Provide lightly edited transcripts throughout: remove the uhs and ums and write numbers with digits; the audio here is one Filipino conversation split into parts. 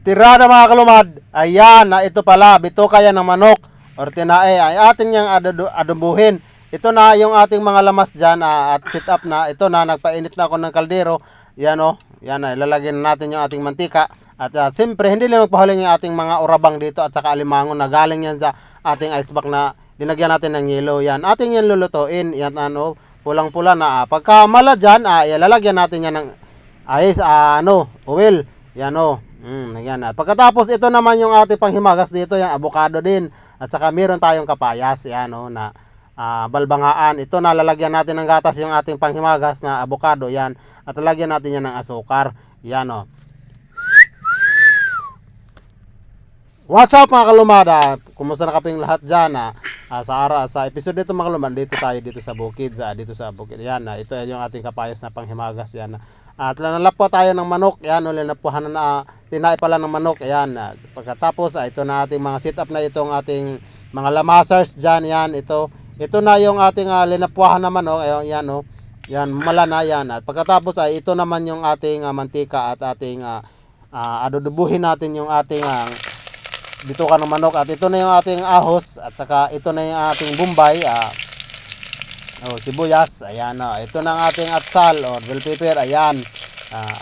Tirada mga kalumad. Ayan, na ito pala, bituka yan ng manok or tinae. Ay atin niyang adubuhin. Ito na yung ating mga lamas dyan at sit up na. Ito na, nagpainit na ako ng kaldero. Yan o, yan na, ilalagyan natin yung ating mantika. At siyempre, hindi lang magpahuling yung ating mga urabang dito at saka alimango na galing yan sa ating ice pack na dinagyan natin ng yelo. Yan, ating yan lulutuin. Yan ano, pulang-pula na. Pagka mala dyan, ilalagyan natin yan ng oil. Yan o. Yan. At pagkatapos ito naman yung ating panghimagas dito, yan avocado din. At saka meron tayong kapayas, yan o, na balbangaan. Ito na lalagyan natin ng gatas yung ating panghimagas na avocado, yan. At lalagyan natin yan ng asukar. Yan o. What's up mga kalumada? Kumusta na kaping lahat dyan? Sa episode dito mga kalumada, dito tayo dito sa bukid. Dito sa bukid. Yan, ito yung ating kapayas na panghimagas. Yan. At nalapo tayo ng manok. Yan, linapuhan na tinay pala ng manok. Yan. Pagkatapos, ito na ating mga sit up na itong ating mga lamasers dyan. Yan, ito na yung ating linapuhan na manok. Yan, o. Yan, mala na yan. At pagkatapos, ito naman yung ating mantika at ating adudubuhin natin yung ating bituka ng manok. At ito na yung ating ahos at saka ito na yung ating bumbay, sibuyas. Ayan, ito na ang ating atsal or bell pepper. Ayan,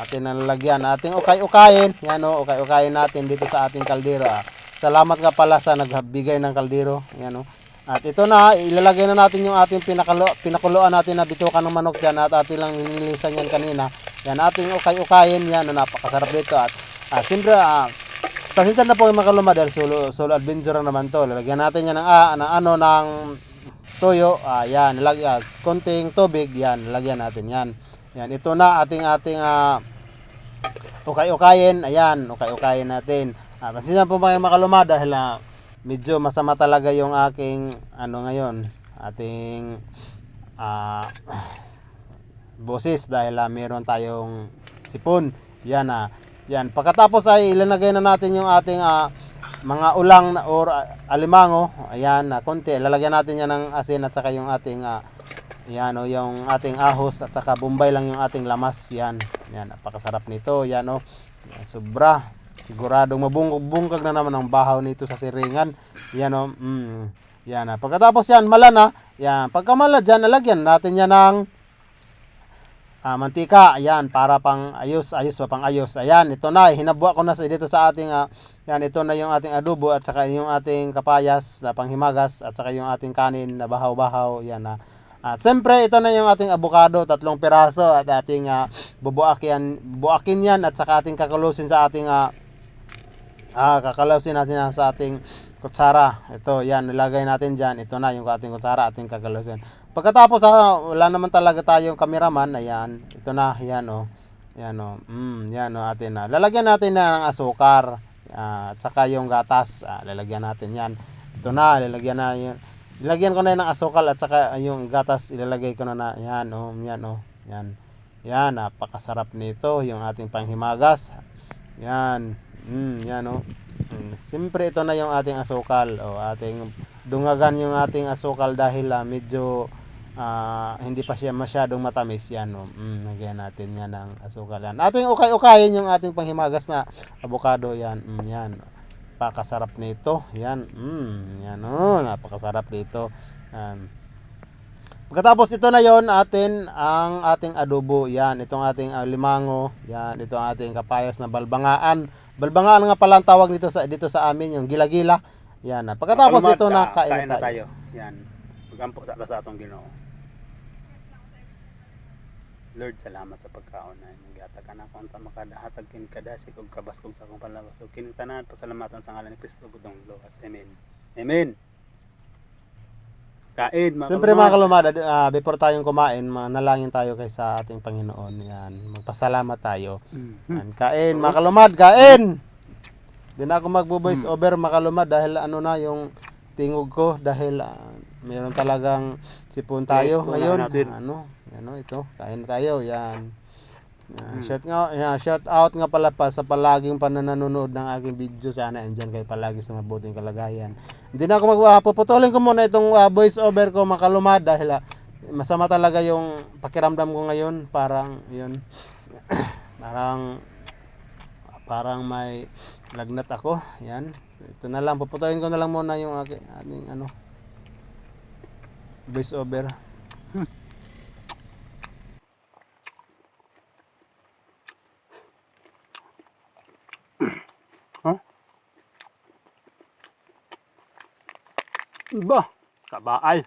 atin nalalagyan, ating ukay-ukayin. Yan o, ukay-ukayin natin dito sa ating kaldero. Salamat ka pala sa nagbigay ng kaldero. Yan o. At ito na, ilalagay na natin yung ating pinakuluan natin na bituka ng manok dyan. At ating lang nililisan yan kanina. Yan, ating ukay-ukayin. Yan, napakasarap dito. At siyempre, pasensya na po yung mga kalumad dahil solo adventure naman to. Lalagyan natin yan ng toyo. Yan, konting tubig. Yan, lalagyan natin yan. Yan, ito na ating ukay-ukayin. Ayan, ukay-ukayin natin. Pasensya po mga kalumad dahil medyo masama talaga yung aking ngayon, ating boses dahil meron tayong sipon. Yan, yan. Pagkatapos ay ilalagay na natin yung ating mga ulang or alimango. Ayan, konti. Lalagyan natin yan ng asin at saka yung ating yung ating ahos at saka bumbay lang yung ating lamas. Yan. Yan, napakasarap nito. Yan o. Yan, sobra. Siguradong mabungkag na naman ang bahaw nito sa siringan. Yan o. Yan. Pagkatapos yan, mala na. Yan. Pagka mala dyan, nalagyan natin yan ng mantika. Ayan, para pang ayos. Ayan, ito na, hinabuak ko na dito sa ating yan, ito na yung ating adobo at saka yung ating kapayas na panghimagas at saka yung ating kanin na bahaw-bahaw. Yan na. At siyempre, ito na yung ating avocado, 3 piraso at ating bubuakin yan at saka ating kakulusin sa ating kakulusin natin sa ating kutsara. Ito, yan, nilagay natin dyan. Ito na yung ating kutsara, ating kakulusin. Pagkatapos, wala naman talaga tayong cameraman. Ayan, ito na, yan o. Yan o, yan o, atin na. Lalagyan natin na ng asukar at saka yung gatas. Lalagyan natin yan. Ito na, Nilagyan ko na ng asukal at saka yung gatas ilalagay ko na yan o, yan o, yan. Yan, napakasarap nito yung ating panghimagas. Yan, yan o. Siyempre ito na yung ating asukal o ating dungagan yung ating asukal dahil medyo hindi pa siya masyadong matamis. Yan o, lagyan natin yan ng asukal. Yan, ating ukay-ukayin yung ating panghimagas na avocado. Yan, yan. Napakasarap nito. Yan. Yan o. Napakasarap nito. Pagkatapos ito na yon ang ating adobo. Yan. Itong ating limango. Yan. Ito ang ating kapayas na balbangaan. Balbangaan nga pala ang tawag dito sa amin. Yung gila-gila. Yan. Pagkatapos ito na kain na tayo. Yan. Pagkampo sa atong Ginoo. Lord, salamat sa pagkaon na nagyatag ka na kung makadahatag kin kadasig og kabaskog sa akong palabas. So kini tanan pasalamatan sa ngalan ni Kristo gudong luwas. Amen. Amen. Kain mga siyempre mga kalumada, before tayong kumain, manalangin tayo kay sa ating Panginoon. Yan. Magpasalamat tayo. Yan. Kain mga kalumad, kain. Di na ako magbo-voice over mga kalumad dahil na yung tingog ko dahil mayroon talagang sipon tayo ngayon. Ito, kain tayo. Yan. Shout out nga pala sa palaging pananonood ng aking video. Sana andyan kayo palagi sa mabuting kalagayan. Hindi na ako puputulin ko muna itong voice over ko mga kalumad dahil masama talaga yung pakiramdam ko ngayon. Parang parang may lagnat ako. Yan. Ito na lang, puputayin ko na lang muna yung ating voice over. Huh? Ba, kabaay.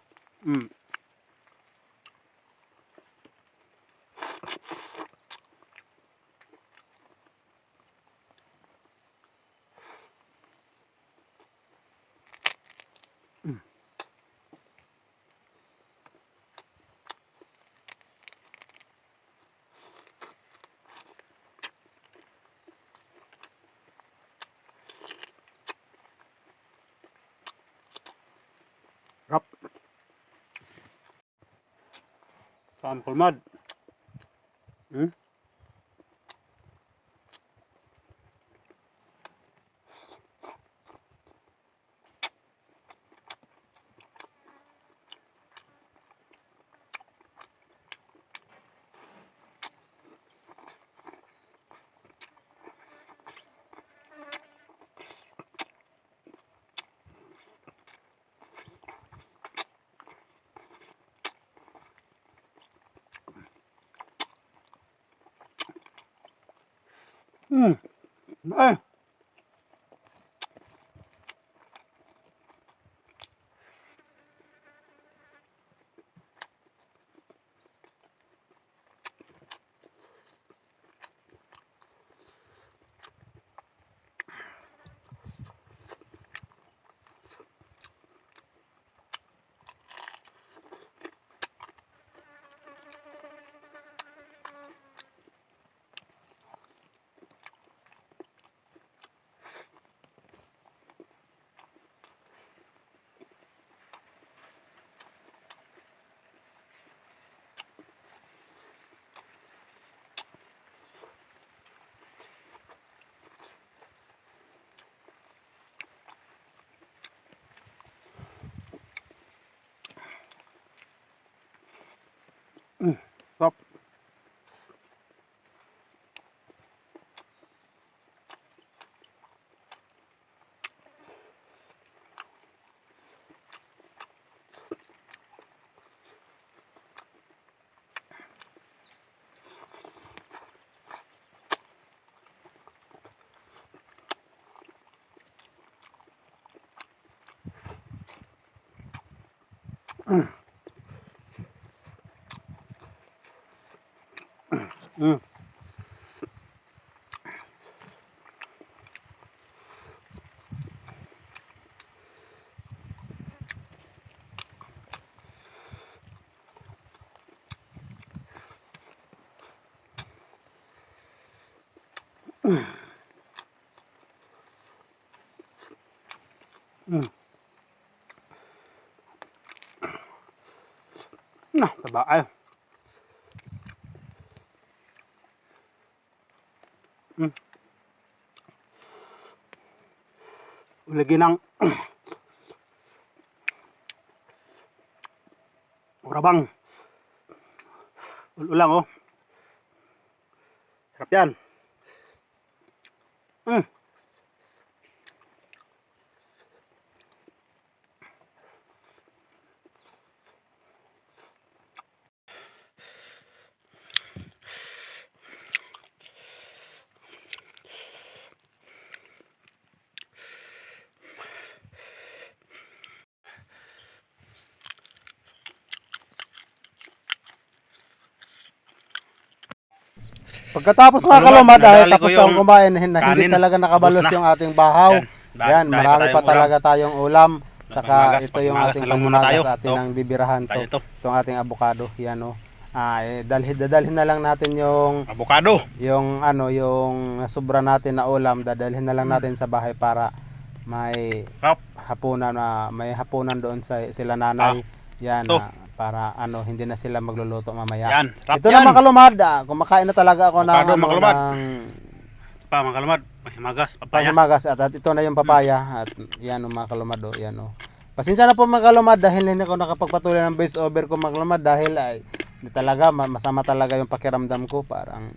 Rap. Saan kulmad? Ay. Rap. Nah, kabaay. Lagi ng urabang. Ulang oh. Sarap yan. Pagkatapos mga kalumad ay nadali ko tapos yung tayong kumain na hindi kanin. talaga nakabalos Ubos na. yung ating bahaw. Yan. Yan, marami pa talaga tayong ulam. Tsaka Panghimagas, ito yung panghimagas ating na lang muna tayo. panghimagas atin Ito. ang bibirahan Tayo to. ito. Itong ating avocado. Yan o. Dadalhin na lang natin yung Avocado. yung sobra natin na ulam, dadalhin na lang natin sa bahay para may Rap. hapunan doon sa sila nanay. Yan Ito. para hindi na sila magluluto mamaya. Yan, sarap Ito yan. na mga kalumad, kumakain na talaga ako Avocado, mga kalumad. ng Pa, mga kalumad. Panghimagas, papaya. panghimagas at ito na yung papaya at yan mga kalumad yan o. Pasensya na po mga kalumad dahil hindi ako nakapagpatuloy ng voice over ko mga kalumad dahil ay hindi talaga masama talaga yung pakiramdam ko, parang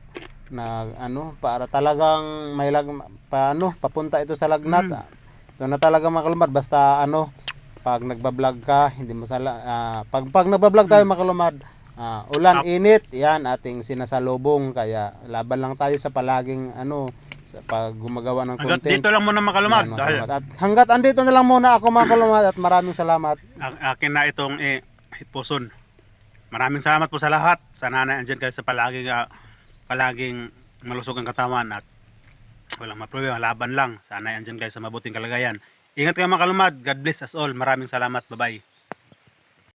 para talagang may papunta ito sa lagnat. Ito na talaga mga kalumad, basta pag nagba-vlog ka, hindi mo pag nagba-vlog tayo mga kalumad, ulan, init, yan ating sinasalubong, kaya laban lang tayo sa palaging sa pag gumagawa ng Hanggang content. dito lang muna mga kalumad. Yan, mga Dahil kalumad. At hanggat andito na lang muna ako mga kalumad, at maraming salamat. akin na itong hitpuson. Maraming salamat po sa lahat. Sana na andyan kayo sa palaging malusog ang katawan at walang problema, laban lang. Sana andyan kayo sa mabuting kalagayan. Ingat kayo mga kalumad. God bless us all. Maraming salamat. Bye-bye.